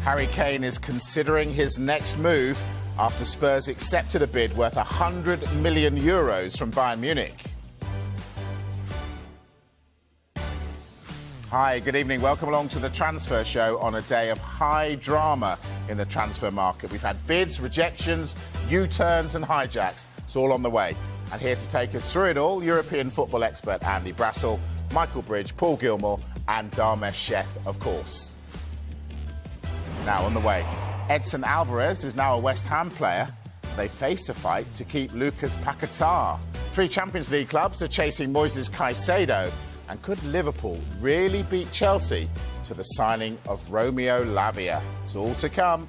Harry Kane is considering his next move after Spurs accepted a bid worth €100 million from Bayern Munich. Hi, good evening. Welcome along to the Transfer Show on a day of high drama in the transfer market. We've had bids, rejections, U-turns and hijacks. It's all on the way. And here to take us through it all, European football expert Andy Brassell, Michael Bridge, Paul Gilmore and Dharmesh Sheth, of course. Now on the way, Edson Alvarez is now a West Ham player. They face a fight to keep Lucas Paquetá. 3 Champions League clubs are chasing Moises Caicedo. And could Liverpool really beat Chelsea to the signing of Romeo Lavia? It's all to come.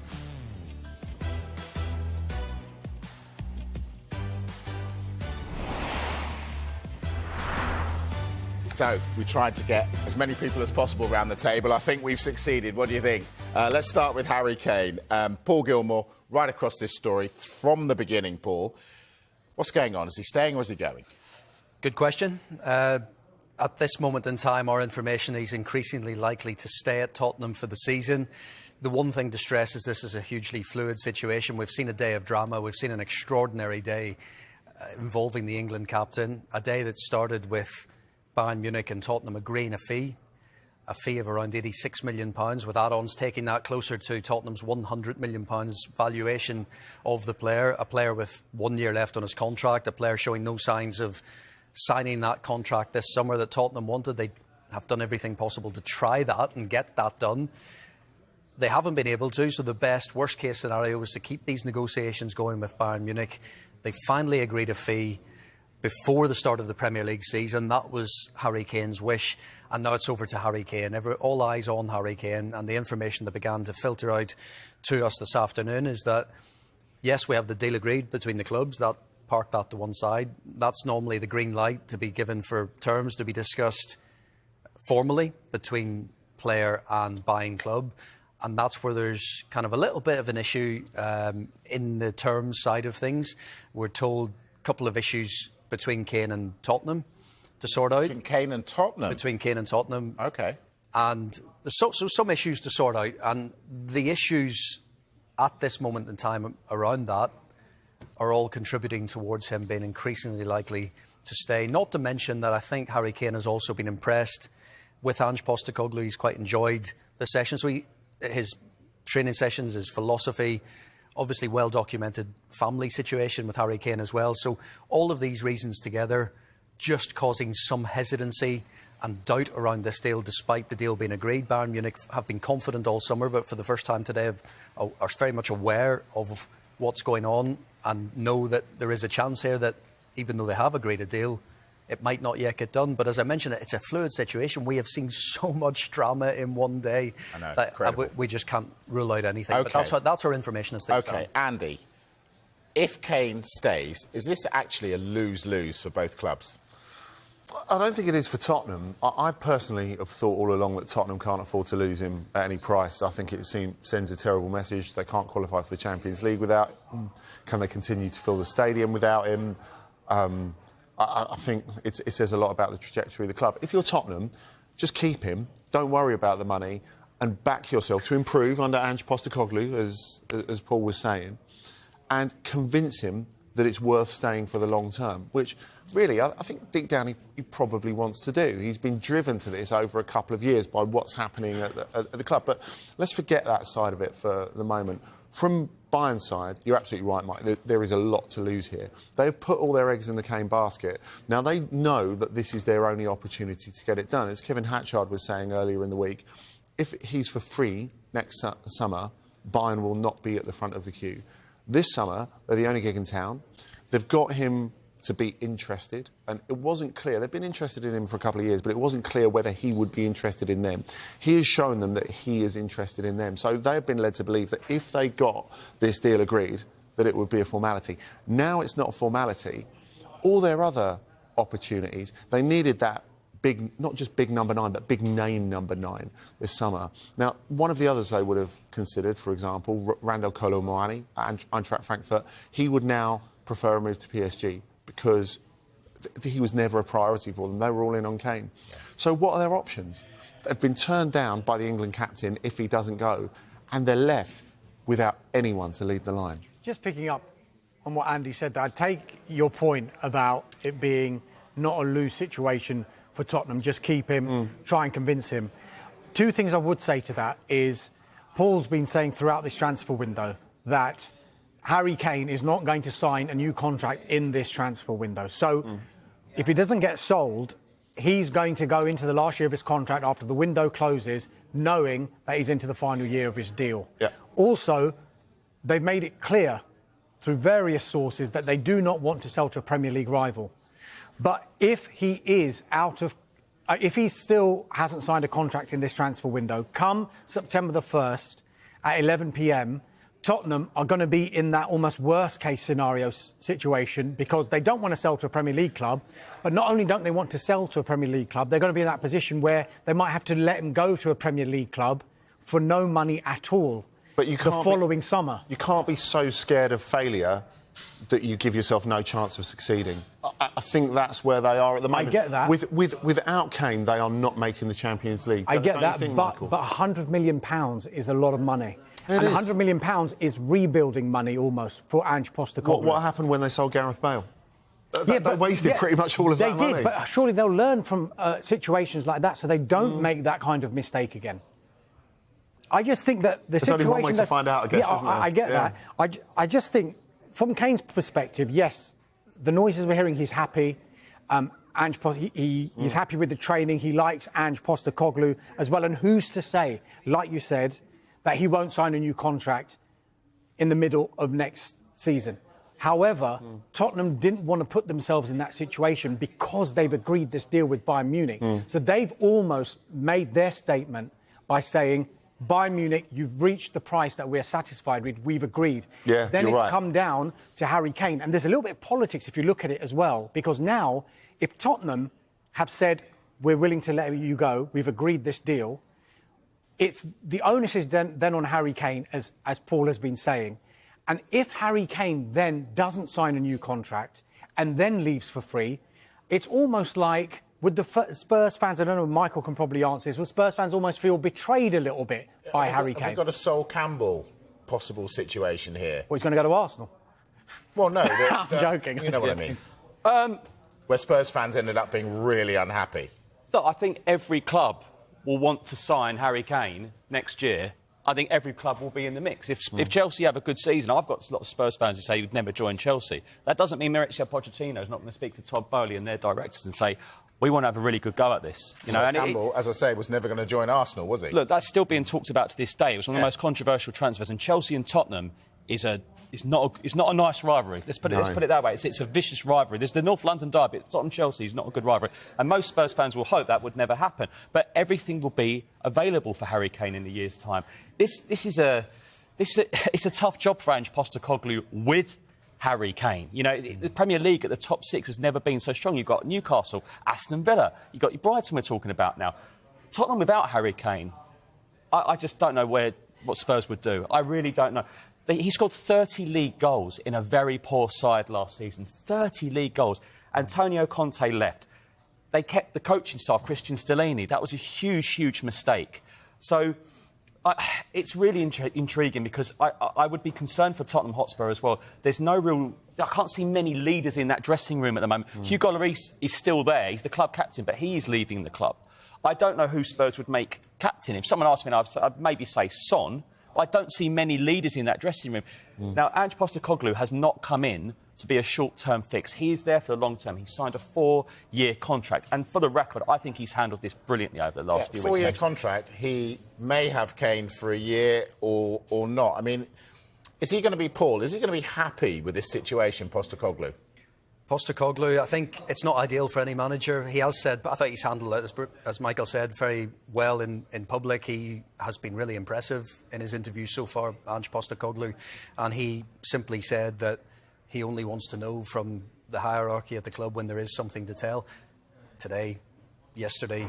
So, we tried to get as many people as possible around the table. I think we've succeeded. What do you think? Let's start with Harry Kane. Paul Gilmore, right across this story from the beginning, Paul. What's going on? Is he staying or is he going? Good question. At this moment in time, our information is increasingly likely to stay at Tottenham for the season. The one thing to stress is this is a hugely fluid situation. We've seen a day of drama. We've seen an extraordinary day involving the England captain. A day that started with Bayern Munich and Tottenham agreeing a fee of around £86 million, with add-ons taking that closer to Tottenham's £100 million valuation of the player. A player with 1 year left on his contract, a player showing no signs of signing that contract this summer that Tottenham wanted. They have done everything possible to try that and get that done. They haven't been able to, so the worst case scenario was to keep these negotiations going with Bayern Munich. They finally agreed a fee before the start of the Premier League season. That was Harry Kane's wish, and now it's over to Harry Kane. All eyes on Harry Kane, and the information that began to filter out to us this afternoon is that, yes, we have the deal agreed between the clubs. That park that to one side. That's normally the green light to be given for terms to be discussed formally between player and buying club. And that's where there's kind of a little bit of an issue in the terms side of things. We're told a couple of issues between Kane and Tottenham to sort out. Between Kane and Tottenham? Between Kane and Tottenham. OK. And so some issues to sort out. And the issues at this moment in time around that are all contributing towards him being increasingly likely to stay. Not to mention that I think Harry Kane has also been impressed with Ange Postecoglou. He's quite enjoyed the sessions. His training sessions, his philosophy, obviously well-documented family situation with Harry Kane as well. So all of these reasons together just causing some hesitancy and doubt around this deal, despite the deal being agreed. Bayern Munich have been confident all summer, but for the first time today are very much aware of what's going on and know that there is a chance here that even though they have agreed a deal, it might not yet get done. But as I mentioned, it's a fluid situation. We have seen so much drama in one day. I know, that we just can't rule out anything. Okay. But that's our information as things stand. OK, Andy, if Kane stays, is this actually a lose-lose for both clubs? I don't think it is for Tottenham. I personally have thought all along that Tottenham can't afford to lose him at any price. I think it sends a terrible message. They can't qualify for the Champions League without him. Can they continue to fill the stadium without him? I think it says a lot about the trajectory of the club. If you're Tottenham, just keep him. Don't worry about the money and back yourself to improve under Ange Postecoglou, as Paul was saying, and convince him that it's worth staying for the long term, which really I think deep down he probably wants to do. He's been driven to this over a couple of years by what's happening at the club. But let's forget that side of it for the moment. From Bayern's side, you're absolutely right, Mike. There is a lot to lose here. They've put all their eggs in the Kane basket. Now, they know that this is their only opportunity to get it done. As Kevin Hatchard was saying earlier in the week, if he's for free next summer, Bayern will not be at the front of the queue. This summer, they're the only gig in town. They've got him to be interested, and it wasn't clear. They've been interested in him for a couple of years, but it wasn't clear whether he would be interested in them. He has shown them that he is interested in them. So they've been led to believe that if they got this deal agreed, that it would be a formality. Now it's not a formality. All their other opportunities, they needed that big, not just big number 9, but big name number 9 this summer. Now, one of the others they would have considered, for example, Randal Kolo Muani at Eintracht Frankfurt, he would now prefer a move to PSG because he was never a priority for them. They were all in on Kane. Yeah. So what are their options? They've been turned down by the England captain if he doesn't go. and they're left without anyone to lead the line. Just picking up on what Andy said, I take your point about it being not a lose situation for Tottenham. Just keep him, try and convince him. Two things I would say to that is Paul's been saying throughout this transfer window that Harry Kane is not going to sign a new contract in this transfer window. So if he doesn't get sold, he's going to go into the last year of his contract after the window closes, knowing that he's into the final year of his deal. Yeah. Also, they've made it clear through various sources that they do not want to sell to a Premier League rival. But if he is if he still hasn't signed a contract in this transfer window, come September the 1st at 11 p.m, Tottenham are going to be in that almost worst-case scenario situation because they don't want to sell to a Premier League club, but not only don't they want to sell to a Premier League club, they're going to be in that position where they might have to let him go to a Premier League club for no money at all. But you can't the following summer. You can't be so scared of failure that you give yourself no chance of succeeding. I think that's where they are at the moment. I get that. Without Kane, they are not making the Champions League. I get that, but £100 million is a lot of money. And £100 million is rebuilding money almost for Ange Postecoglou. What happened when they sold Gareth Bale? They wasted pretty much all of that money. They did, but surely they'll learn from situations like that so they don't make that kind of mistake again. I just think that the situation... There's only one way to find out, I guess, isn't there? I get that. I just think, from Kane's perspective, yes, the noises we're hearing, he's happy. He's happy with the training. He likes Ange Postecoglou as well. And who's to say, like you said, that he won't sign a new contract in the middle of next season? However, Tottenham didn't want to put themselves in that situation because they've agreed this deal with Bayern Munich. So they've almost made their statement by saying, Bayern Munich, you've reached the price that we're satisfied with, we've agreed. Yeah, then you're it's right. come down to Harry Kane. And there's a little bit of politics if you look at it as well, because now, if Tottenham have said, we're willing to let you go, we've agreed this deal, it's the onus is then on Harry Kane, as Paul has been saying. And if Harry Kane then doesn't sign a new contract and then leaves for free, it's almost like, would the Spurs fans, I don't know, Michael can probably answer this, would Spurs fans almost feel betrayed a little bit by Harry Kane? Have we got a Sol Campbell possible situation here? Well, he's going to go to Arsenal. Well, no. I'm joking. You know what I mean. Where Spurs fans ended up being really unhappy. Look, I think every club will want to sign Harry Kane next year. I think every club will be in the mix. If Chelsea have a good season, I've got a lot of Spurs fans who say he would never join Chelsea. That doesn't mean Mauricio Pochettino is not going to speak to Todd Bowley and their directors and say, we want to have a really good go at this. You know, and Campbell, as I say, was never going to join Arsenal, was he? Look, that's still being talked about to this day. It was one of the most controversial transfers, and Chelsea and Tottenham is not a nice rivalry. Let's put it that way. It's a vicious rivalry. There's the North London derby. Tottenham-Chelsea is not a good rivalry, and most Spurs fans will hope that would never happen. But everything will be available for Harry Kane in a year's time. It's a tough job for Ange Postecoglou with Harry Kane. You know, the Premier League at the top six has never been so strong. You've got Newcastle, Aston Villa, you've got Brighton we're talking about now. Tottenham without Harry Kane, I just don't know what Spurs would do. I really don't know. He scored 30 league goals in a very poor side last season. 30 league goals. Antonio Conte left. They kept the coaching staff, Christian Stellini. That was a huge, huge mistake. So it's really intriguing because I would be concerned for Tottenham Hotspur as well. There's no real... I can't see many leaders in that dressing room at the moment. Hugo Lloris is still there. He's the club captain, but he is leaving the club. I don't know who Spurs would make captain. If someone asked me, I'd maybe say Son. I don't see many leaders in that dressing room. Now, Ange Postecoglou has not come in to be a short-term fix. He is there for the long term. He signed a 4-year contract. And for the record, I think he's handled this brilliantly over the last few weeks. 4-year contract. He may have Kane for a year or not. I mean, is he going to be, Paul, is he going to be happy with this situation, Postecoglou? Postecoglou, I think it's not ideal for any manager. He has said, but I thought he's handled it, as Michael said, very well in public. He has been really impressive in his interviews so far, Ange Postecoglou, and he simply said that he only wants to know from the hierarchy at the club when there is something to tell. Today, yesterday,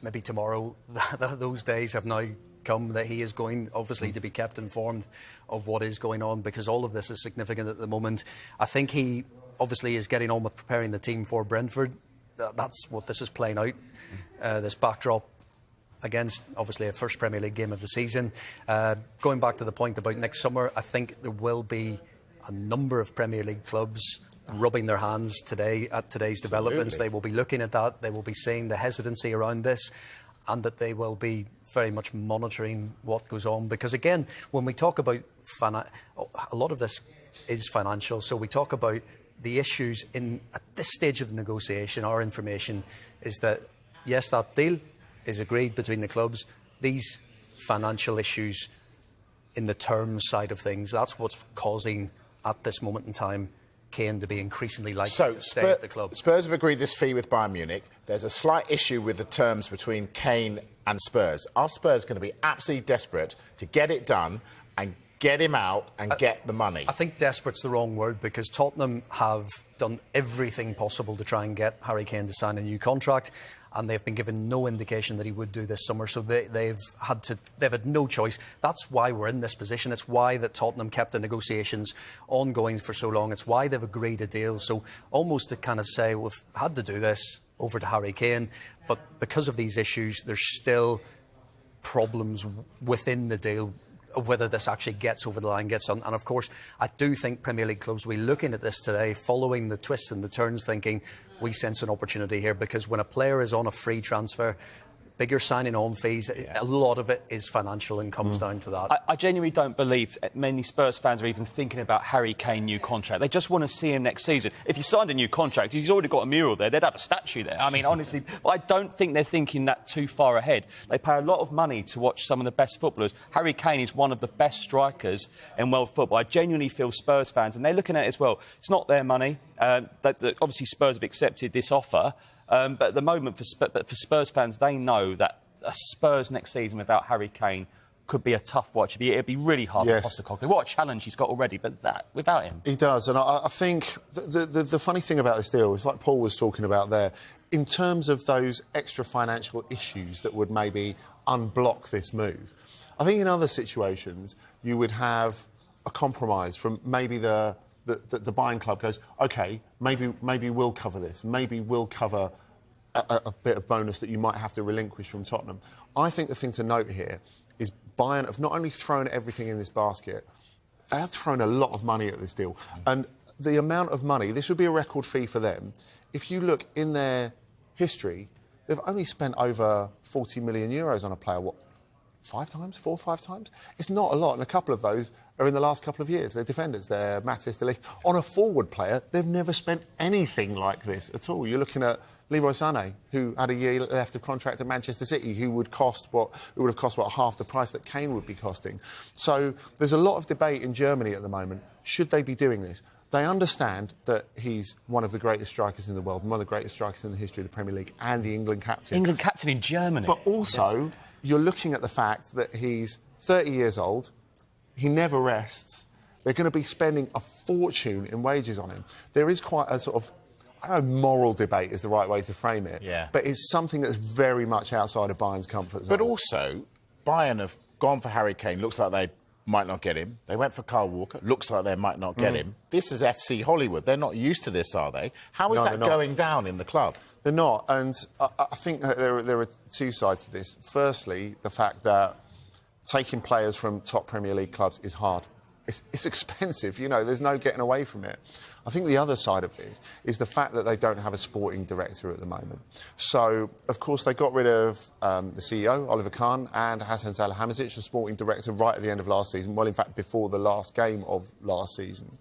maybe tomorrow, those days have now come that he is going, obviously, to be kept informed of what is going on, because all of this is significant at the moment. I think he obviously is getting on with preparing the team for Brentford. That's what this is playing out, this backdrop against, obviously, a first Premier League game of the season. Going back to the point about next summer, I think there will be a number of Premier League clubs rubbing their hands today at today's developments. They will be looking at that. They will be seeing the hesitancy around this, and that they will be very much monitoring what goes on. Because, again, when we talk about a lot of this is financial. So we talk about the issues at this stage of the negotiation. Our information is that, yes, that deal is agreed between the clubs. These financial issues in the terms side of things, that's what's causing, at this moment in time, Kane to be increasingly likely to stay at the club. Spurs have agreed this fee with Bayern Munich. There's a slight issue with the terms between Kane and Spurs. Are Spurs going to be absolutely desperate to get it done and get him out and get the money? I think desperate's the wrong word, because Tottenham have done everything possible to try and get Harry Kane to sign a new contract, and they've been given no indication that he would do this summer. So they've had no choice. That's why we're in this position. It's why that Tottenham kept the negotiations ongoing for so long. It's why they've agreed a deal. So almost to kind of say, we've had to do this over to Harry Kane, but because of these issues, there's still problems within the deal, whether this actually gets over the line, gets done. And of course, I do think Premier League clubs will be looking at this today, following the twists and the turns, thinking we sense an opportunity here, because when a player is on a free transfer, bigger signing on fees, a lot of it is financial and comes down to that. I genuinely don't believe many Spurs fans are even thinking about Harry Kane new contract. They just want to see him next season. If he signed a new contract, he's already got a mural there. They'd have a statue there. I mean, honestly, I don't think they're thinking that too far ahead. They pay a lot of money to watch some of the best footballers. Harry Kane is one of the best strikers in world football. I genuinely feel Spurs fans, and they're looking at it as well. It's not their money. Obviously, Spurs have accepted this offer. But at the moment, for Spurs fans, they know that a Spurs next season without Harry Kane could be a tough watch. It'd be really hard for Postecoglou. What a challenge he's got already, but that without him. He does, and I think the funny thing about this deal is, like Paul was talking about there, in terms of those extra financial issues that would maybe unblock this move, I think in other situations you would have a compromise from maybe the buying club goes, OK, maybe we'll cover this, maybe we'll cover a bit of bonus that you might have to relinquish from Tottenham. I think the thing to note here is Bayern have not only thrown everything in this basket, they have thrown a lot of money at this deal. And the amount of money, this would be a record fee for them. If you look in their history, they've only spent over 40 million euros on a player, 4 or 5 times? It's not a lot, and a couple of those are in the last couple of years. They're defenders, they're Matis de Ligt. On a forward player, they've never spent anything like this at all. You're looking at Leroy Sané, who had a year left of contract at Manchester City, who would have cost half the price that Kane would be costing. So there's a lot of debate in Germany at the moment. Should they be doing this? They understand that he's one of the greatest strikers in the world, one of the greatest strikers in the history of the Premier League, and the England captain. England captain in Germany. But also, you're looking at the fact that he's 30 years old, he never rests. They're going to be spending a fortune in wages on him. There is quite a sort of, I don't know, moral debate is the right way to frame it. Yeah. But it's something that's very much outside of Bayern's comfort zone. But also, Bayern have gone for Harry Kane. Looks like they might not get him. They went for Kyle Walker. Looks like they might not get him. This is FC Hollywood. They're not used to this, are they? How is that going down in the club? They're not. And I think that there are two sides to this. Firstly, the fact that taking players from top Premier League clubs is hard. It's expensive, you know, there's no getting away from it. I think the other side of this is the fact that they don't have a sporting director at the moment. So, of course, they got rid of the CEO, Oliver Kahn, and Hasan Salihamidzic, the sporting director, right at the end of last season. Well, in fact, before the last game of last season.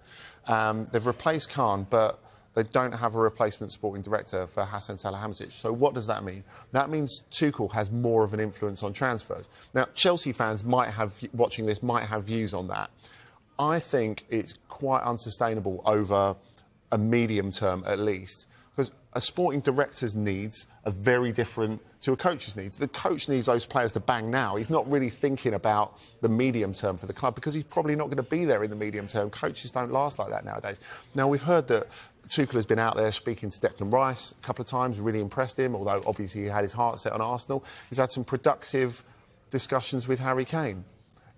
They've replaced Kahn, but they don't have a replacement sporting director for Hasan Salihamidzic. So what does that mean? That means Tuchel has more of an influence on transfers. Now, Chelsea fans watching this might have views on that. I think it's quite unsustainable over a medium term at least, because a sporting director's needs are very different to a coach's needs. The coach needs those players to bang now. He's not really thinking about the medium term for the club because he's probably not going to be there in the medium term. Coaches don't last like that nowadays. Now, we've heard that Tuchel has been out there speaking to Declan Rice a couple of times, really impressed him, although obviously he had his heart set on Arsenal. He's had some productive discussions with Harry Kane.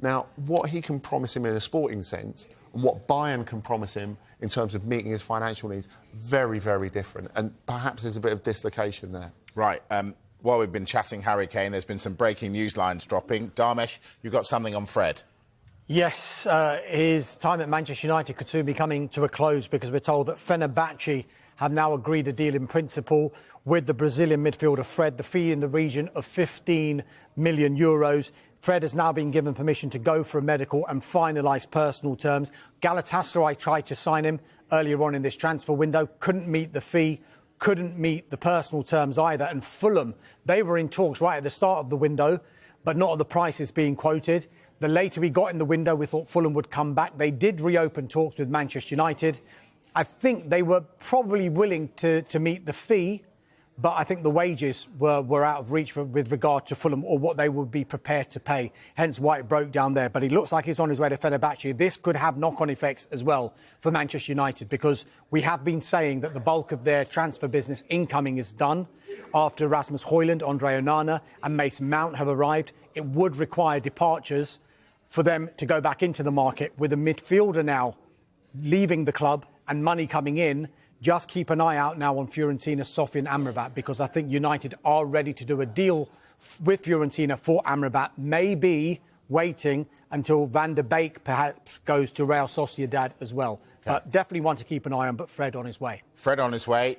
Now, what he can promise him in a sporting sense and what Bayern can promise him in terms of meeting his financial needs, very, very different. And perhaps there's a bit of dislocation there. Right. while we've been chatting Harry Kane, there's been some breaking news lines dropping. Darmesh, you've got something on Fred. Yes, his time at Manchester United could soon be coming to a close because we're told that Fenerbahce have now agreed a deal in principle with the Brazilian midfielder Fred, the fee in the region of €15 million. Fred has now been given permission to go for a medical and finalise personal terms. Galatasaray tried to sign him earlier on in this transfer window, couldn't meet the fee, couldn't meet the personal terms either. And Fulham, they were in talks right at the start of the window, but not at the prices being quoted. The later we got in the window, we thought Fulham would come back. They did reopen talks with Manchester United. I think they were probably willing to meet the fee, but I think the wages were out of reach with regard to Fulham or what they would be prepared to pay, hence why it broke down there. But he looks like he's on his way to Fenerbahce. This could have knock-on effects as well for Manchester United because we have been saying that the bulk of their transfer business incoming is done. After Rasmus Højlund, Andre Onana and Mason Mount have arrived, it would require departures for them to go back into the market. With a midfielder now leaving the club and money coming in, just keep an eye out now on Fiorentina's Sofyan Amrabat because I think United are ready to do a deal with Fiorentina for Amrabat, maybe waiting until Van der Beek perhaps goes to Real Sociedad as well. Okay. But definitely one to keep an eye on, but Fred on his way. Fred on his way.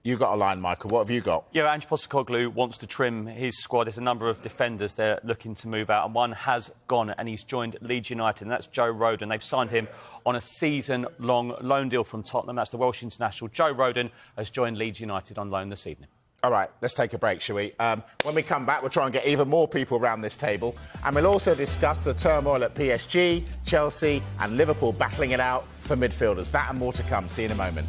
You got a line, Michael. What have you got? Yeah, Ange Postecoglou wants to trim his squad. There's a number of defenders they're looking to move out, and one has gone, and he's joined Leeds United, and that's Joe Rodon. They've signed him on a season-long loan deal from Tottenham. That's the Welsh international. Joe Rodon has joined Leeds United on loan this evening. All right, let's take a break, shall we? When we come back, we'll try and get even more people around this table, and we'll also discuss the turmoil at PSG, Chelsea and Liverpool battling it out for midfielders. That and more to come. See you in a moment.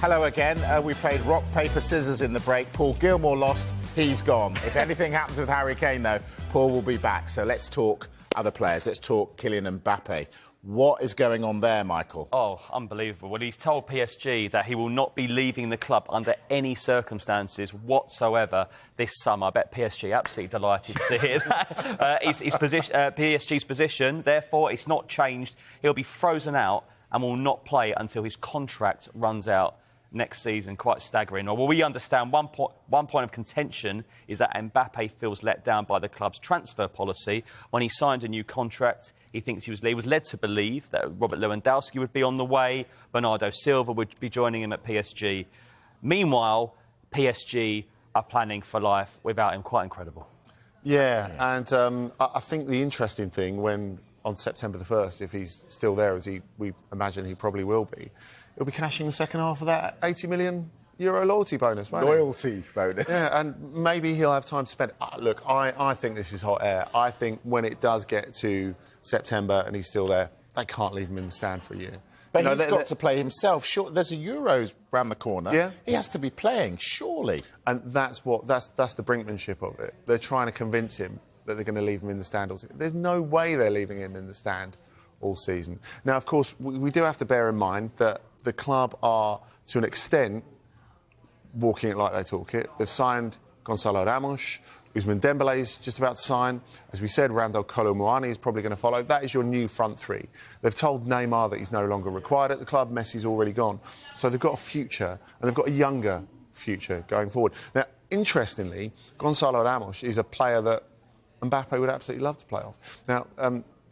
Hello again. We played rock, paper, scissors in the break. Paul Gilmore lost. He's gone. If anything happens with Harry Kane, though, Paul will be back. So let's talk other players. Let's talk Kylian Mbappe. What is going on there, Michael? Oh, unbelievable. Well, he's told PSG that he will not be leaving the club under any circumstances whatsoever this summer. I bet PSG are absolutely delighted to hear that. PSG's position, therefore, it's not changed. He'll be frozen out and will not play until his contract runs out next season. Quite staggering. Well, we understand one point of contention is that Mbappe feels let down by the club's transfer policy. When he signed a new contract, he thinks he was led to believe that Robert Lewandowski would be on the way, Bernardo Silva would be joining him at PSG. Meanwhile, PSG are planning for life without him. Quite incredible. Yeah, and I think the interesting thing when on September the 1st, if he's still there, as we imagine he probably will be, he'll be cashing the second half of that €80 million loyalty bonus, won't Loyalty bonus. Yeah, and maybe he'll have time to spend. Look, I think this is hot air. I think when it does get to September and he's still there, they can't leave him in the stand for a year. But he's got to play himself. Sure, there's a Euros round the corner. Yeah. He has to be playing, surely. And that's the brinkmanship of it. They're trying to convince him that they're going to leave him in the stand all season. There's no way they're leaving him in the stand all season. Now, of course, we do have to bear in mind that the club are, to an extent, walking it like they talk it. They've signed Gonzalo Ramos. Ousmane Dembele's just about to sign. As we said, Randal Kolo Muani is probably going to follow. That is your new front three. They've told Neymar that he's no longer required at the club. Messi's already gone. So they've got a future, and they've got a younger future going forward. Now, interestingly, Gonzalo Ramos is a player that Mbappe would absolutely love to play off. Now,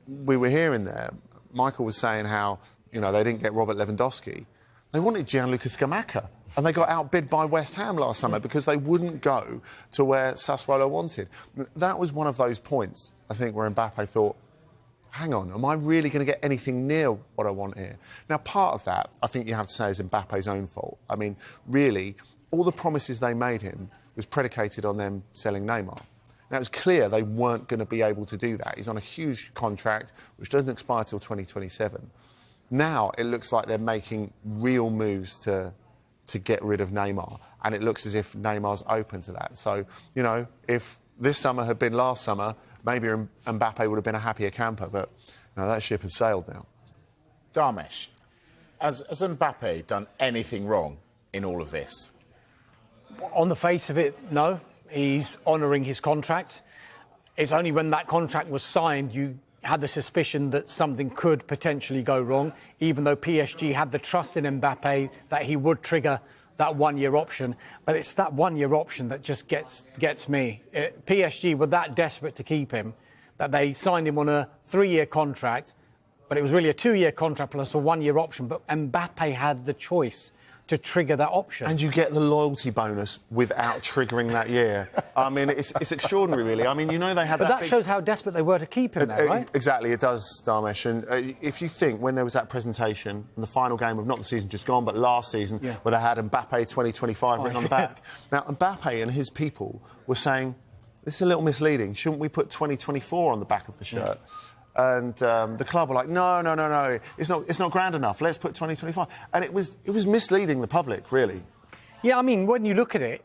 we were hearing there, Michael was saying how, they didn't get Robert Lewandowski. They wanted Gianluca Scamacca, and they got outbid by West Ham last summer because they wouldn't go to where Sassuolo wanted. That was one of those points, I think, where Mbappe thought, hang on, am I really going to get anything near what I want here? Now, part of that, I think you have to say, is Mbappe's own fault. I mean, really, all the promises they made him was predicated on them selling Neymar. Now, it was clear they weren't going to be able to do that. He's on a huge contract, which doesn't expire till 2027. Now, it looks like they're making real moves to get rid of Neymar. And it looks as if Neymar's open to that. So, if this summer had been last summer, maybe Mbappe would have been a happier camper. But, that ship has sailed now. Dharmesh, has Mbappe done anything wrong in all of this? On the face of it, no. He's honouring his contract. It's only when that contract was signed you had the suspicion that something could potentially go wrong, even though PSG had the trust in Mbappe that he would trigger that one-year option. But it's that one-year option that just gets me. PSG were that desperate to keep him that they signed him on a 3-year contract, but it was really a 2-year contract plus a 1-year option. But Mbappe had the choice to trigger that option. And you get the loyalty bonus without triggering that year. I mean, it's extraordinary, really. I mean, they had but that shows how desperate they were to keep him there, right? Exactly, it does, Dharmesh. And if you think, when there was that presentation, in the final game of not the season just gone, but last season, where they had Mbappe 2025 written on the back. Now, Mbappe and his people were saying, this is a little misleading. Shouldn't we put 2024 on the back of the shirt? Yeah. And the club were like, no, it's not grand enough. Let's put 2025. And it was misleading the public, really. Yeah, I mean, when you look at it,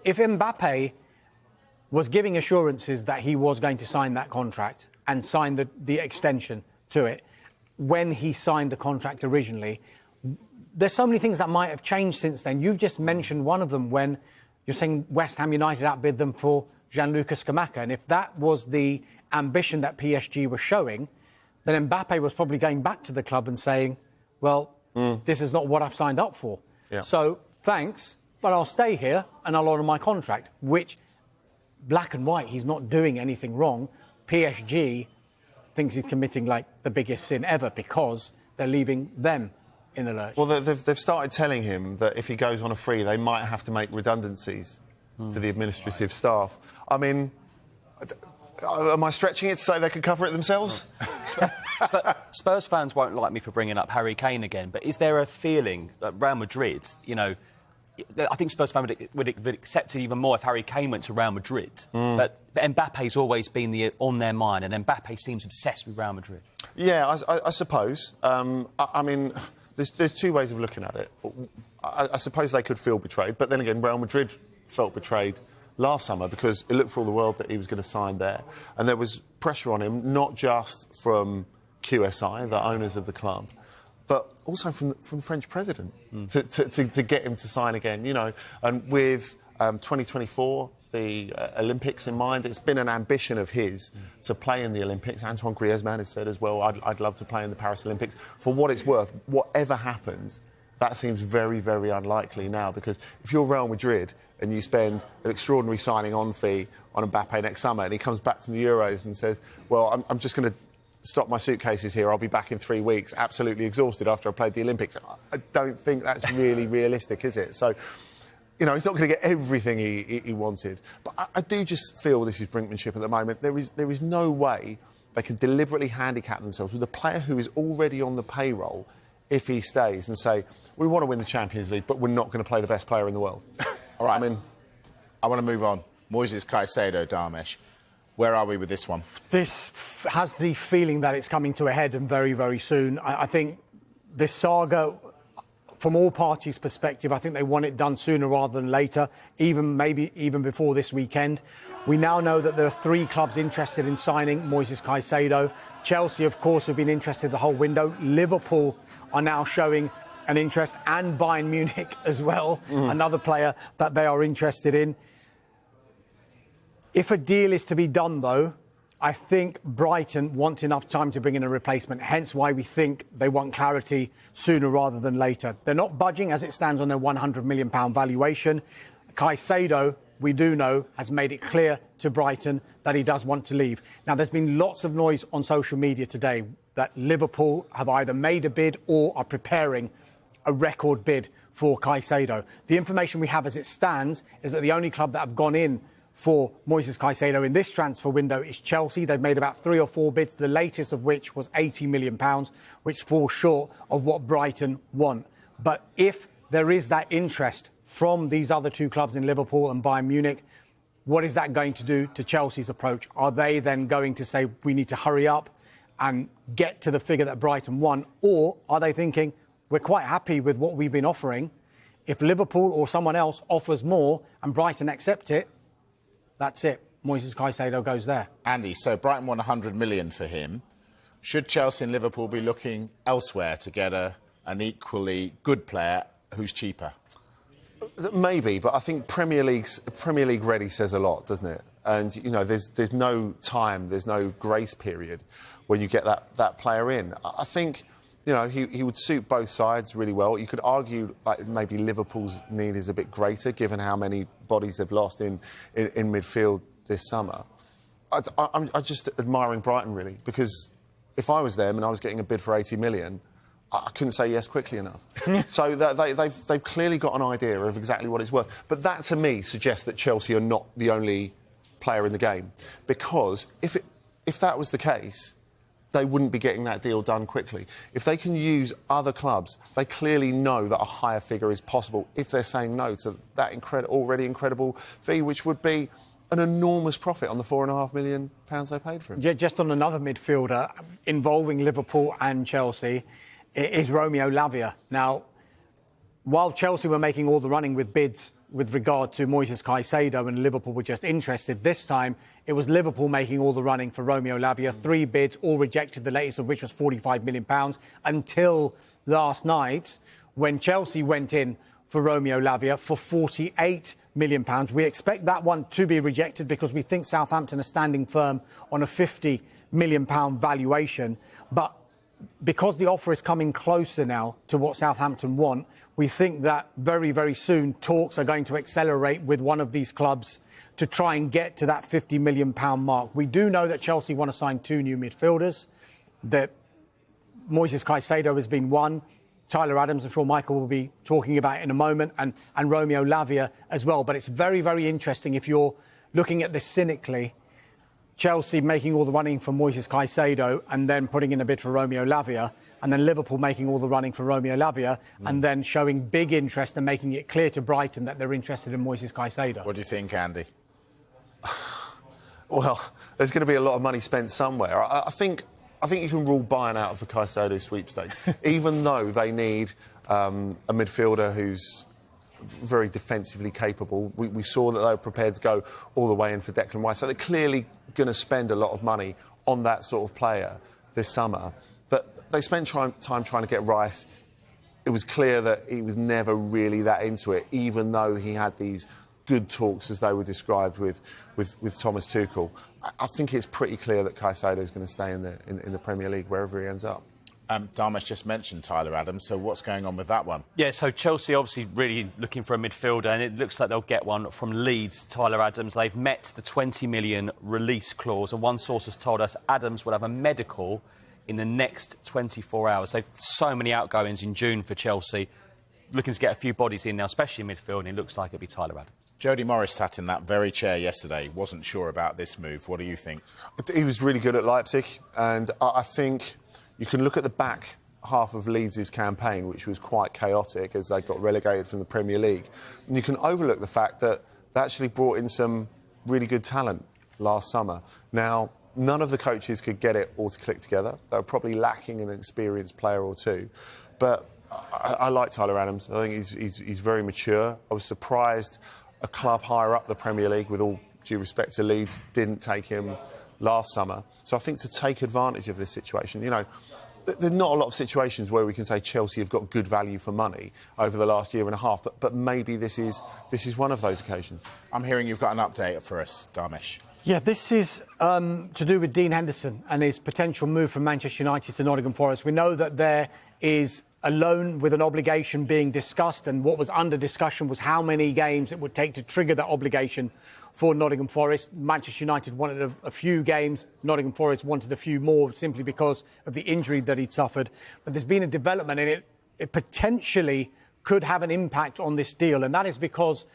if Mbappe was giving assurances that he was going to sign that contract and sign the extension to it, when he signed the contract originally, there's so many things that might have changed since then. You've just mentioned one of them when you're saying West Ham United outbid them for Gianluca Scamacca. And if that was the ambition that PSG was showing, then Mbappe was probably going back to the club and saying, well, this is not what I've signed up for. Yeah. So, thanks, but I'll stay here and I'll honour my contract, which, black and white, he's not doing anything wrong. PSG thinks he's committing, the biggest sin ever because they're leaving them in the lurch. Well, they've started telling him that if he goes on a free, they might have to make redundancies to the administrative staff. I mean, am I stretching it to say they could cover it themselves? Spurs fans won't like me for bringing up Harry Kane again, but is there a feeling that Real Madrid, I think Spurs fans would accept it even more if Harry Kane went to Real Madrid. But Mbappe's always been on their mind, and Mbappe seems obsessed with Real Madrid. Yeah, I suppose. I mean, there's two ways of looking at it. I suppose they could feel betrayed. But then again, Real Madrid felt betrayed last summer because it looked for all the world that he was going to sign there. And there was pressure on him, not just from QSI, the owners of the club, but also from the French president to get him to sign again, you know. And with 2024, the Olympics in mind, it's been an ambition of his to play in the Olympics. Antoine Griezmann has said as well, I'd love to play in the Paris Olympics. For what it's worth, whatever happens, that seems very, very unlikely now, because if you're Real Madrid and you spend an extraordinary signing-on fee on Mbappe next summer and he comes back from the Euros and says, well, I'm just going to stop my suitcases here, I'll be back in 3 weeks, absolutely exhausted after I played the Olympics. I don't think that's really realistic, is it? So, you know, he's not going to get everything he wanted. But I do just feel this is brinkmanship at the moment. There is no way they can deliberately handicap themselves with a player who is already on the payroll if he stays and say, we want to win the Champions League, but we're not going to play the best player in the world. All right. I mean, I want to move on. Moises Caicedo, Darmesh. Where are we with this one? This has the feeling that it's coming to a head, and very, very soon. I think this saga, from all parties' perspective, I think they want it done sooner rather than later, maybe even before this weekend. We now know that there are 3 clubs interested in signing Moises Caicedo. Chelsea, of course, have been interested the whole window. Liverpool are now showing an interest, and Bayern Munich as well, another player that they are interested in. If a deal is to be done, though, I think Brighton want enough time to bring in a replacement, hence why we think they want clarity sooner rather than later. They're not budging as it stands on their £100 million valuation. Caicedo, we do know, has made it clear to Brighton that he does want to leave. Now, there's been lots of noise on social media today that Liverpool have either made a bid or are preparing a record bid for Caicedo. The information we have as it stands is that the only club that have gone in for Moises Caicedo in this transfer window is Chelsea. They've made about 3 or 4 bids, the latest of which was £80 million, which falls short of what Brighton want. But if there is that interest from these other 2 clubs in Liverpool and Bayern Munich, what is that going to do to Chelsea's approach? Are they then going to say, we need to hurry up and get to the figure that Brighton want? Or are they thinking, we're quite happy with what we've been offering. If Liverpool or someone else offers more and Brighton accept it, that's it. Moises Caicedo goes there. Andy, so Brighton won 100 million for him. Should Chelsea and Liverpool be looking elsewhere to get an equally good player who's cheaper? maybe, but I think Premier League ready says a lot, doesn't it? And, you know, there's no time, there's no grace period when you get that player in. I think, you know, he would suit both sides really well. You could argue like maybe Liverpool's need is a bit greater given how many bodies they've lost in midfield this summer. I'm just admiring Brighton, really, because if I was them and I was getting a bid for 80 million, I couldn't say yes quickly enough. So they've clearly got an idea of exactly what it's worth. But that, to me, suggests that Chelsea are not the only player in the game. Because if that was the case, they wouldn't be getting that deal done quickly. If they can use other clubs, they clearly know that a higher figure is possible if they're saying no to that already incredible fee, which would be an enormous profit on the £4.5 million they paid for him. Yeah, just on another midfielder involving Liverpool and Chelsea is Romeo Lavia. Now, while Chelsea were making all the running with bids with regard to Moises Caicedo and Liverpool were just interested, this time it was Liverpool making all the running for Romeo Lavia. 3 bids, all rejected, the latest of which was £45 million, until last night when Chelsea went in for Romeo Lavia for £48 million. We expect that one to be rejected because we think Southampton are standing firm on a £50 million valuation. But because the offer is coming closer now to what Southampton want, we think that very, very soon talks are going to accelerate with one of these clubs to try and get to that £50 million mark. We do know that Chelsea want to sign 2 new midfielders, that Moises Caicedo has been one. Tyler Adams, I'm sure Michael will be talking about in a moment, and Romeo Lavia as well. But it's very, very interesting if you're looking at this cynically. Chelsea making all the running for Moises Caicedo and then putting in a bid for Romeo Lavia, and then Liverpool making all the running for Romeo Lavia and then showing big interest and making it clear to Brighton that they're interested in Moises Caicedo. What do you think, Andy? Well, there's going to be a lot of money spent somewhere. I think you can rule Bayern out of the Caicedo sweepstakes, even though they need a midfielder who's very defensively capable. We saw that they were prepared to go all the way in for Declan Rice. So they're clearly going to spend a lot of money on that sort of player this summer. But they spent time trying to get Rice. It was clear that he was never really that into it, even though he had these good talks, as they were described, with Thomas Tuchel. I think it's pretty clear that Caicedo is going to stay in the Premier League, wherever he ends up. Dharmesh just mentioned Tyler Adams, so what's going on with that one? Yeah, so Chelsea obviously really looking for a midfielder, and it looks like they'll get one from Leeds, Tyler Adams. They've met the 20 million release clause, and one source has told us Adams will have a medical in the next 24 hours. They've so many outgoings in June for Chelsea, looking to get a few bodies in now, especially in midfield, and it looks like it'll be Tyler Adams. Jody Morris sat in that very chair yesterday, wasn't sure about this move. What do you think? He was really good at Leipzig, and I think you can look at the back half of Leeds' campaign, which was quite chaotic as they got relegated from the Premier League. And you can overlook the fact that they actually brought in some really good talent last summer. Now, none of the coaches could get it all to click together. They were probably lacking an experienced player or two. But I like Tyler Adams. I think he's very mature. I was surprised a club higher up the Premier League, with all due respect to Leeds, didn't take him last summer. So I think to take advantage of this situation, you know, there's not a lot of situations where we can say Chelsea have got good value for money over the last year and a half, but maybe this is one of those occasions. I'm hearing you've got an update for us, Dharmesh. Yeah, this is to do with Dean Henderson and his potential move from Manchester United to Nottingham Forest. We know that there is a loan with an obligation being discussed, and what was under discussion was how many games it would take to trigger that obligation for Nottingham Forest. Manchester United wanted a few games. Nottingham Forest wanted a few more, simply because of the injury that he'd suffered. But there's been a development in it. It potentially could have an impact on this deal, and that is because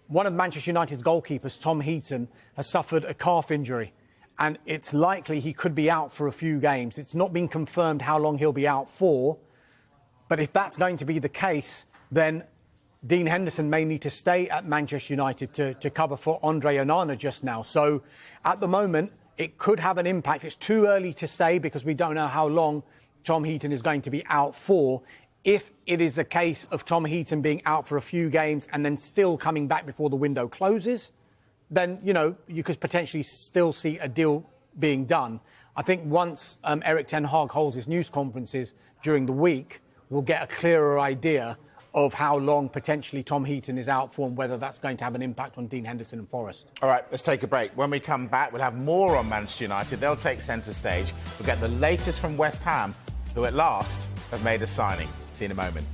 one of Manchester United's goalkeepers, Tom Heaton, has suffered a calf injury, and it's likely he could be out for a few games. It's not been confirmed how long he'll be out for, but if that's going to be the case, then Dean Henderson may need to stay at Manchester United to cover for Andre Onana just now. So at the moment, it could have an impact. It's too early to say because we don't know how long Tom Heaton is going to be out for. If it is the case of Tom Heaton being out for a few games and then still coming back before the window closes, then, you know, you could potentially still see a deal being done. I think once Erik ten Hag holds his news conferences during the week, we'll get a clearer idea of how long potentially Tom Heaton is out for and whether that's going to have an impact on Dean Henderson and Forest. All right, let's take a break. When we come back, we'll have more on Manchester United. They'll take centre stage. We'll get the latest from West Ham, who at last have made a signing. See you in a moment.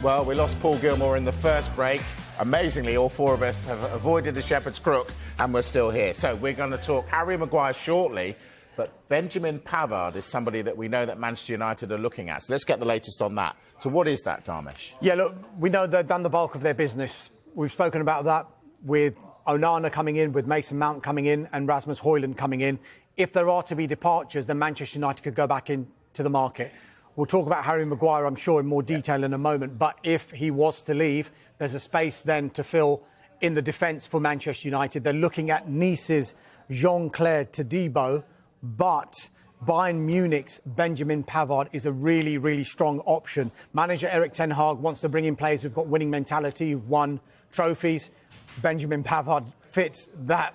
Well, we lost Paul Gilmore in the first break. Amazingly, all four of us have avoided the Shepherd's Crook, and we're still here. So we're going to talk Harry Maguire shortly, but Benjamin Pavard is somebody that we know that Manchester United are looking at. So let's get the latest on that. So what is that, Dharmesh? Yeah, look, we know they've done the bulk of their business. We've spoken about that with Onana coming in, with Mason Mount coming in, and Rasmus Højlund coming in. If there are to be departures, then Manchester United could go back into the market. We'll talk about Harry Maguire, I'm sure, in more detail in a moment. But if he was to leave, there's a space then to fill in the defence for Manchester United. They're looking at Nice's Jean-Claude Todibo, but Bayern Munich's Benjamin Pavard is a really, really strong option. Manager Erik ten Hag wants to bring in players who've got winning mentality, who've won trophies. Benjamin Pavard fits that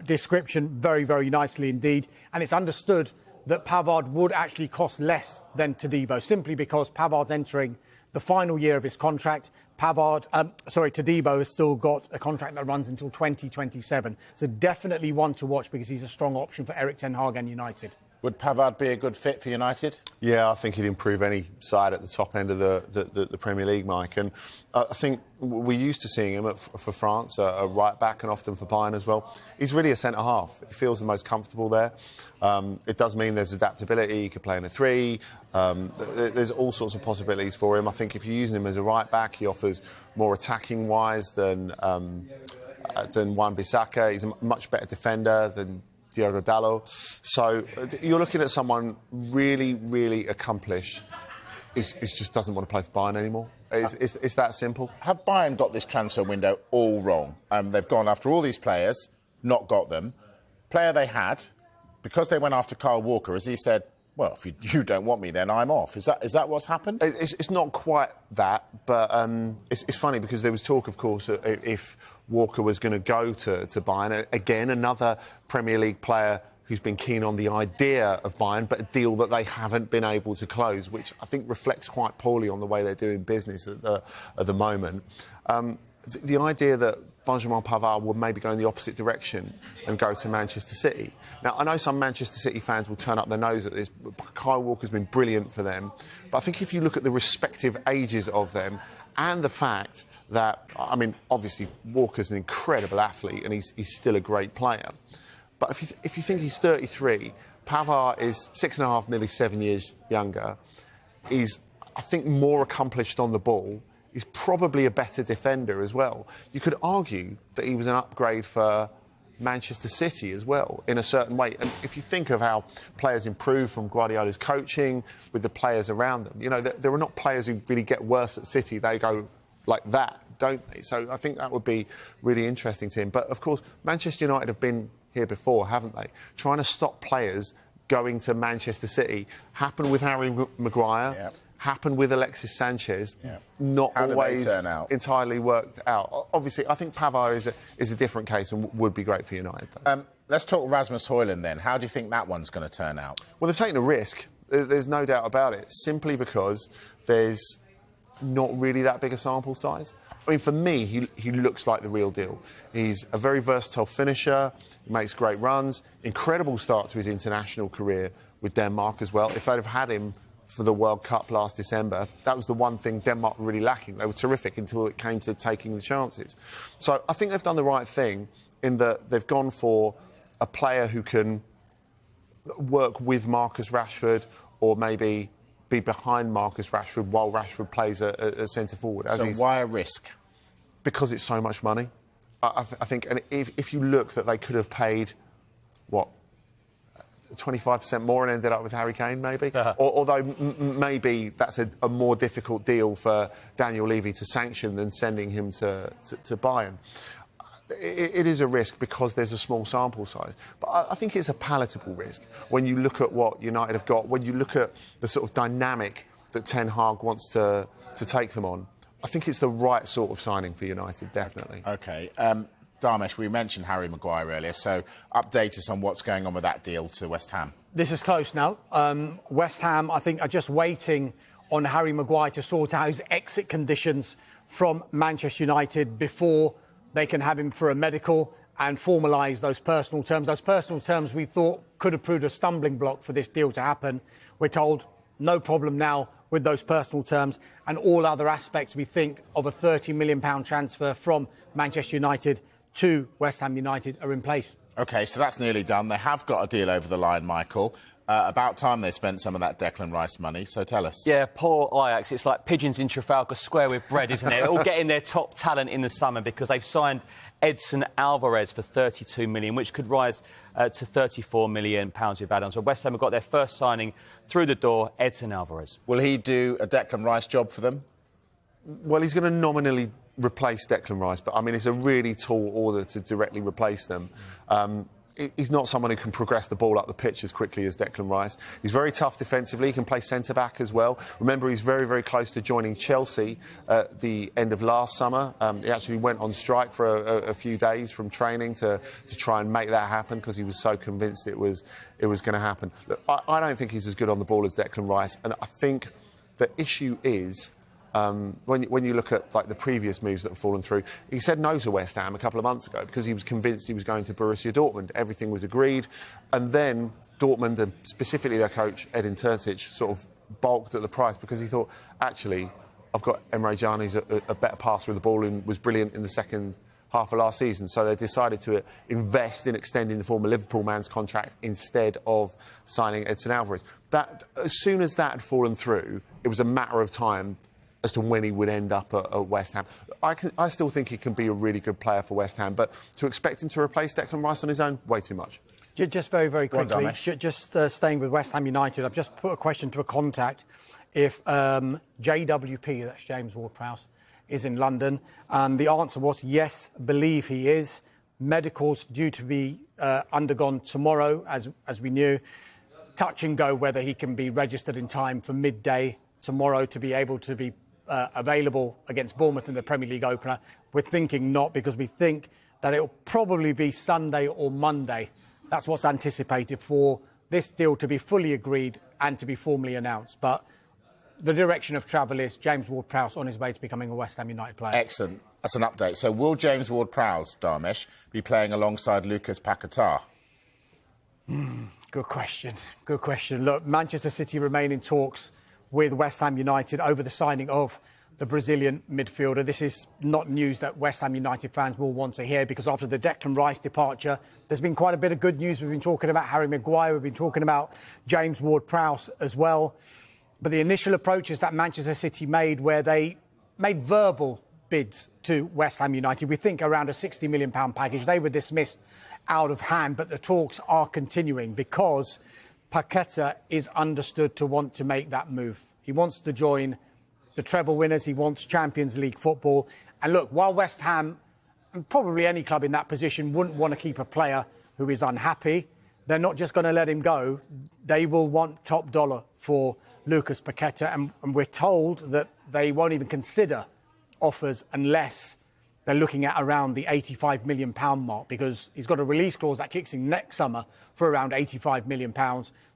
description very, very nicely indeed. And it's understood that Pavard would actually cost less than Todibo, simply because Pavard's entering the final year of his contract. Todibo has still got a contract that runs until 2027. So definitely one to watch because he's a strong option for Erik ten Hag and United. Would Pavard be a good fit for United? Yeah, I think he'd improve any side at the top end of the Premier League, Mike. And I think we're used to seeing him for France, a right back, and often for Bayern as well. He's really a centre half. He feels the most comfortable there. It does mean there's adaptability. He could play in a three. There's all sorts of possibilities for him. I think if you're using him as a right back, he offers more attacking wise than Wan-Bissaka. He's a much better defender than Diogo Dalot. So you're looking at someone really, really accomplished. He just doesn't want to play for Bayern anymore. It's that simple. Have Bayern got this transfer window all wrong? They've gone after all these players, not got them. Player they had, because they went after Kyle Walker, as he said, well, if you don't want me, then I'm off. Is that what's happened? It's not quite that, but it's funny because there was talk, of course, if Walker was going to go to Bayern. Again, another Premier League player who's been keen on the idea of Bayern, but a deal that they haven't been able to close, which I think reflects quite poorly on the way they're doing business at the moment. The idea that Benjamin Pavard would maybe go in the opposite direction and go to Manchester City. Now, I know some Manchester City fans will turn up their nose at this, but Kyle Walker's been brilliant for them. But I think if you look at the respective ages of them and the fact that, I mean, obviously Walker's an incredible athlete and he's still a great player. But if you think he's 33, Pavard is 6.5, nearly 7 years younger. He's, I think, more accomplished on the ball. He's probably a better defender as well. You could argue that he was an upgrade for Manchester City as well, in a certain way. And if you think of how players improve from Guardiola's coaching with the players around them, you know, there are not players who really get worse at City. They go like that, don't they? So I think that would be really interesting to him. But, of course, Manchester United have been here before, haven't they? Trying to stop players going to Manchester City. Happened with Harry Maguire. Yep. Happened with Alexis Sanchez. Yep. Not How always entirely worked out. Obviously, I think Pavard is a different case and would be great for United. Let's talk Rasmus Højlund then. How do you think that one's going to turn out? Well, they've taken a risk. There's no doubt about it. Simply because there's not really that big a sample size. I mean, for me, he looks like the real deal. He's a very versatile finisher. He makes great runs. Incredible start to his international career with Denmark as well. If they'd have had him for the World Cup last December, that was the one thing Denmark were really lacking. They were terrific until it came to taking the chances. So I think they've done the right thing in that they've gone for a player who can work with Marcus Rashford or maybe be behind Marcus Rashford while Rashford plays a centre forward. So why a risk? Because it's so much money. I think, and if you look that they could have paid, what, 25% more and ended up with Harry Kane, maybe? Although maybe that's a more difficult deal for Daniel Levy to sanction than sending him to Bayern. It is a risk because there's a small sample size. But I think it's a palatable risk when you look at what United have got, when you look at the sort of dynamic that Ten Hag wants to take them on. I think it's the right sort of signing for United, definitely. OK. Dharmesh, we mentioned Harry Maguire earlier, so update us on what's going on with that deal to West Ham. This is close now. West Ham, I think, are just waiting on Harry Maguire to sort out his exit conditions from Manchester United before they can have him for a medical and formalise those personal terms. Those personal terms we thought could have proved a stumbling block for this deal to happen. We're told no problem now with those personal terms, and all other aspects we think of a £30 million transfer from Manchester United to West Ham United are in place. OK, so that's nearly done. They have got a deal over the line, Michael. About time they spent some of that Declan Rice money, so tell us. Yeah, poor Ajax. It's like pigeons in Trafalgar Square with bread, isn't it? They're all getting their top talent in the summer because they've signed Edson Alvarez for £32 million, which could rise to £34 million with add-ons. So West Ham have got their first signing through the door, Edson Alvarez. Will he do a Declan Rice job for them? Well, he's going to nominally replace Declan Rice, but I mean, it's a really tall order to directly replace them. He's not someone who can progress the ball up the pitch as quickly as Declan Rice. He's very tough defensively. He can play centre-back as well. Remember, he's very, very close to joining Chelsea at the end of last summer. He actually went on strike for a few days from training to try and make that happen because he was so convinced it was going to happen. Look, I don't think he's as good on the ball as Declan Rice, and I think the issue is when you look at like the previous moves that have fallen through, he said no to West Ham a couple of months ago because he was convinced he was going to Borussia Dortmund. Everything was agreed, and then Dortmund and specifically their coach Edin Terzic sort of balked at the price because he thought, actually, I've got Emre Can, who's a better passer of the ball and was brilliant in the second half of last season. So they decided to invest in extending the former Liverpool man's contract instead of signing Edson Alvarez. That as soon as that had fallen through, it was a matter of time as to when he would end up at West Ham. I still think he can be a really good player for West Ham, but to expect him to replace Declan Rice on his own, way too much. Just very, very quickly, just staying with West Ham United, I've just put a question to a contact. If JWP, that's James Ward-Prowse, is in London, and the answer was yes, believe he is. Medicals due to be undergone tomorrow, as we knew. Touch and go whether he can be registered in time for midday tomorrow to be able to be available against Bournemouth in the Premier League opener. We're thinking not, because we think that it'll probably be Sunday or Monday. That's what's anticipated for this deal to be fully agreed and to be formally announced. But the direction of travel is James Ward-Prowse on his way to becoming a West Ham United player. Excellent. That's an update. So will James Ward-Prowse, Darmish, be playing alongside Lucas Paquetá? Good question. Good question. Look, Manchester City remain in talks with West Ham United over the signing of the Brazilian midfielder. This is not news that West Ham United fans will want to hear, because after the Declan Rice departure, there's been quite a bit of good news. We've been talking about Harry Maguire, we've been talking about James Ward-Prowse as well. But the initial approaches that Manchester City made, where they made verbal bids to West Ham United, we think around a £60 million package, they were dismissed out of hand. But the talks are continuing because Paquetá is understood to want to make that move. He wants to join the treble winners. He wants Champions League football. And look, while West Ham, and probably any club in that position, wouldn't want to keep a player who is unhappy, they're not just going to let him go. They will want top dollar for Lucas Paquetá. And we're told that they won't even consider offers unless they're looking at around the £85 million mark, because he's got a release clause that kicks in next summer for around £85 million.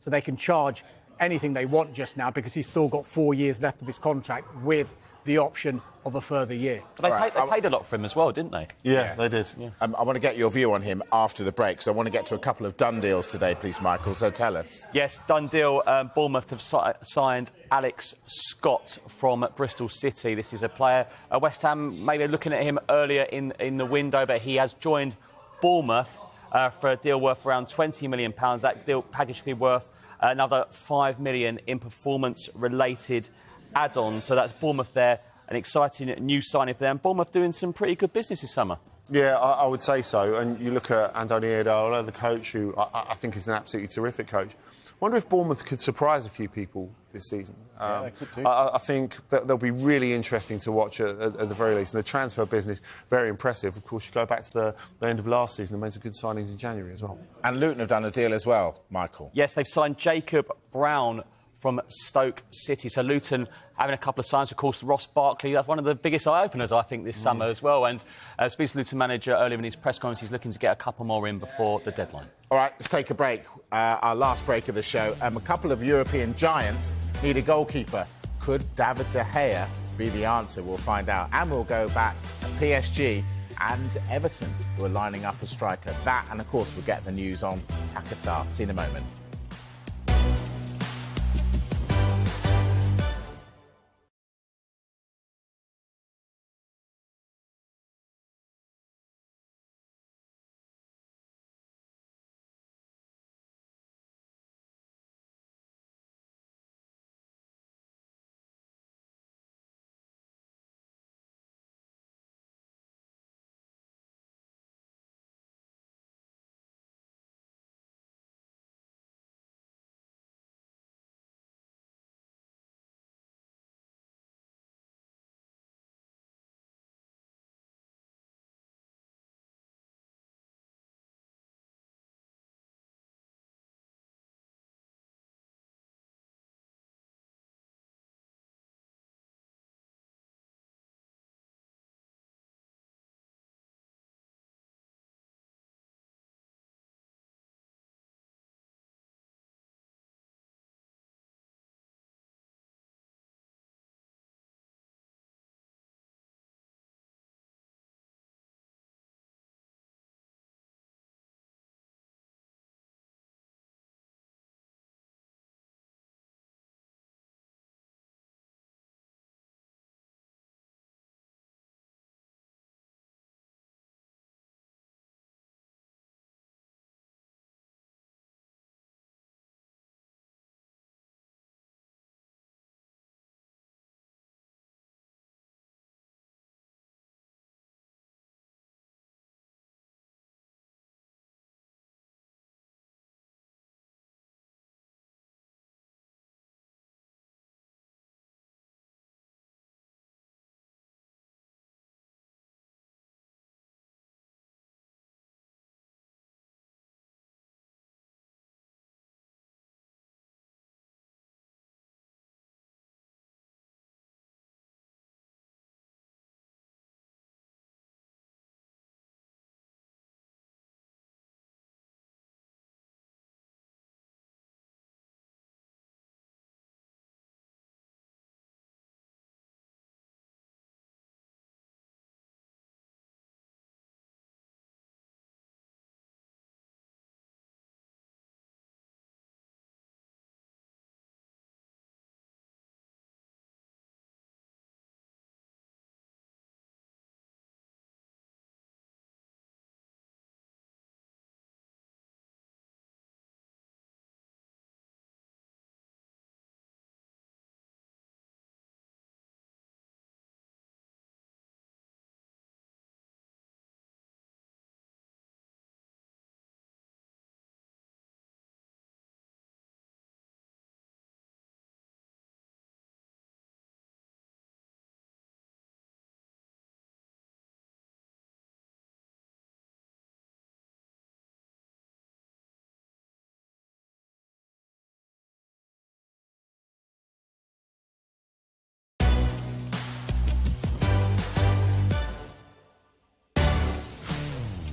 So they can charge anything they want just now, because he's still got 4 years left of his contract with the option of a further year. But they paid a lot for him as well, didn't they? Yeah, they did. Yeah. I want to get your view on him after the break, so I want to get to a couple of done deals today, please, Michael. So tell us. Yes, done deal. Bournemouth have signed Alex Scott from Bristol City. This is a player, West Ham maybe looking at him earlier in the window, but he has joined Bournemouth for a deal worth around £20 million. That deal package will be worth another £5 million in performance-related add-ons. So that's Bournemouth there, an exciting new signing for them. Bournemouth doing some pretty good business this summer. Yeah, I would say so. And you look at Andoni Iraola, the coach, who I think is an absolutely terrific coach. I wonder if Bournemouth could surprise a few people this season. They could too. I think that they'll be really interesting to watch at the very least. And the transfer business, very impressive. Of course, you go back to the end of last season and made some good signings in January as well. And Luton have done a deal as well, Michael. Yes, they've signed Jacob Brown from Stoke City. So Luton having a couple of signs. Of course, Ross Barkley, that's one of the biggest eye-openers, I think, this summer as well. And speaking to Luton manager earlier in his press conference, he's looking to get a couple more in before the deadline. All right, let's take a break. Our last break of the show. A couple of European giants need a goalkeeper. Could David De Gea be the answer? We'll find out. And we'll go back to PSG and Everton, who are lining up a striker. That, and of course, we'll get the news on Paquetá. See you in a moment.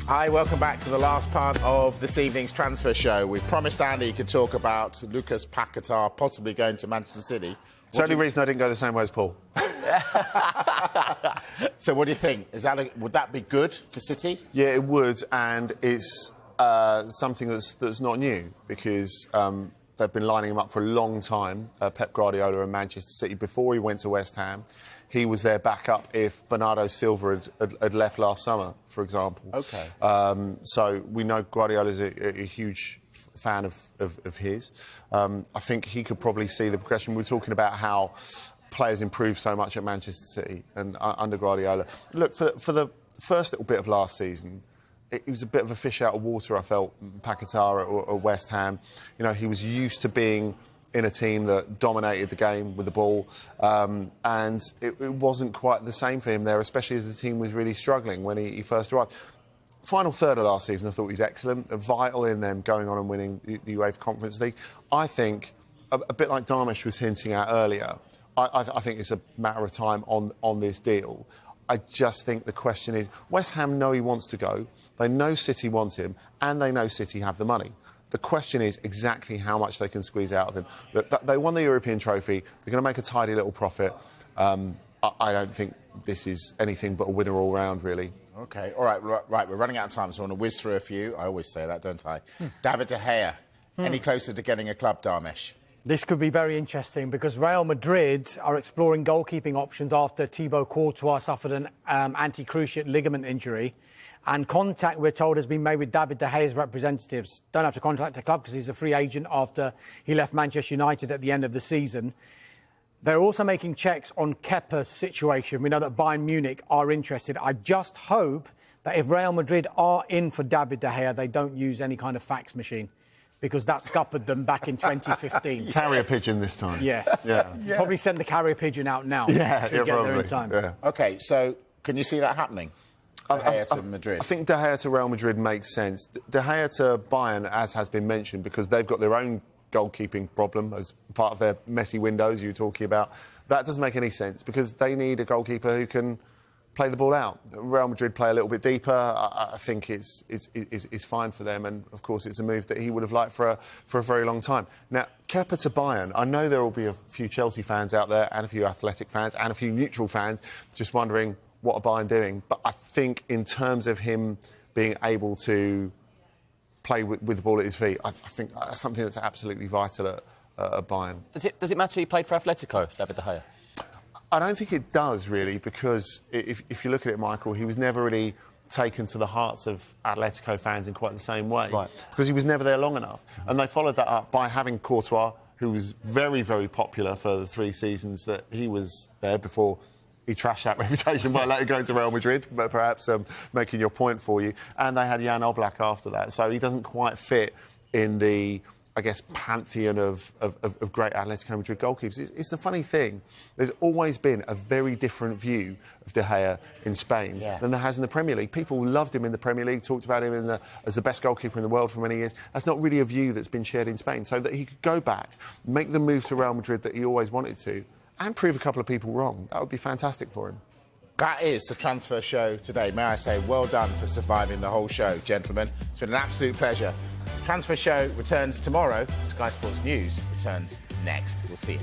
Hi, welcome back to the last part of this evening's transfer show. We promised Andy he could talk about Lucas Paquetá possibly going to Manchester City. It's the only reason I didn't go the same way as Paul. So what do you think? Would that be good for City? Yeah, it would, and it's something that's not new, because they've been lining him up for a long time, Pep Guardiola and Manchester City. Before he went to West Ham, he was their backup if Bernardo Silva had left last summer, for example. OK. So we know Guardiola's a huge fan of his. I think he could probably see the progression. We were talking about how players improved so much at Manchester City and under Guardiola. Look, for the first little bit of last season, it was a bit of a fish out of water, I felt, Paquetá or West Ham. You know, he was used to being in a team that dominated the game with the ball, and it wasn't quite the same for him there, especially as the team was really struggling when he first arrived. Final third of last season, I thought he was excellent, vital in them going on and winning the UEFA Conference League. I think, a bit like Darmish was hinting at earlier, I think it's a matter of time on this deal. I just think the question is, West Ham know he wants to go, they know City want him, and they know City have the money. The question is exactly how much they can squeeze out of him. Look, they won the European trophy, they're going to make a tidy little profit. I don't think this is anything but a winner all round, really. OK, all right, we're running out of time, so I want to whiz through a few. I always say that, don't I? David De Gea, any closer to getting a club, Darmish? This could be very interesting because Real Madrid are exploring goalkeeping options after Thibaut Courtois suffered an anti-cruciate ligament injury. And contact, we're told, has been made with David De Gea's representatives. Don't have to contact the club because he's a free agent after he left Manchester United at the end of the season. They're also making checks on Kepa's situation. We know that Bayern Munich are interested. I just hope that if Real Madrid are in for David De Gea, they don't use any kind of fax machine, because that scuppered them back in 2015. Carrier pigeon this time. Yes. Yeah. Probably send the carrier pigeon out now. Yeah, Should get probably. there in time. Yeah. OK, so can you see that happening? De Gea to Madrid. I think De Gea to Real Madrid makes sense. De Gea to Bayern, as has been mentioned, because they've got their own goalkeeping problem as part of their messy windows you were talking about. That doesn't make any sense because they need a goalkeeper who can play the ball out. Real Madrid play a little bit deeper. I think it's fine for them, and of course it's a move that he would have liked for a very long time. Now, Kepa to Bayern, I know there will be a few Chelsea fans out there and a few Athletic fans and a few neutral fans just wondering what are Bayern doing. But I think in terms of him being able to play with the ball at his feet, I think that's something that's absolutely vital at Bayern. Does it matter he played for Atletico, David De Gea? I don't think it does, really, because if you look at it, Michael, he was never really taken to the hearts of Atletico fans in quite the same way. Right. Because he was never there long enough. And they followed that up by having Courtois, who was very, very popular for the 3 seasons that he was there before he trashed that reputation by later going to Real Madrid, but perhaps making your point for you. And they had Jan Oblak after that. So he doesn't quite fit in the, I guess, pantheon of great Atletico Madrid goalkeepers. It's the funny thing. There's always been a very different view of De Gea in Spain than there has in the Premier League. People loved him in the Premier League, talked about him as the best goalkeeper in the world for many years. That's not really a view that's been shared in Spain. So that he could go back, make the move to Real Madrid that he always wanted to, and prove a couple of people wrong. That would be fantastic for him. That is the transfer show today. May I say, well done for surviving the whole show, gentlemen. It's been an absolute pleasure. Transfer show returns tomorrow. Sky Sports News returns next. We'll see you.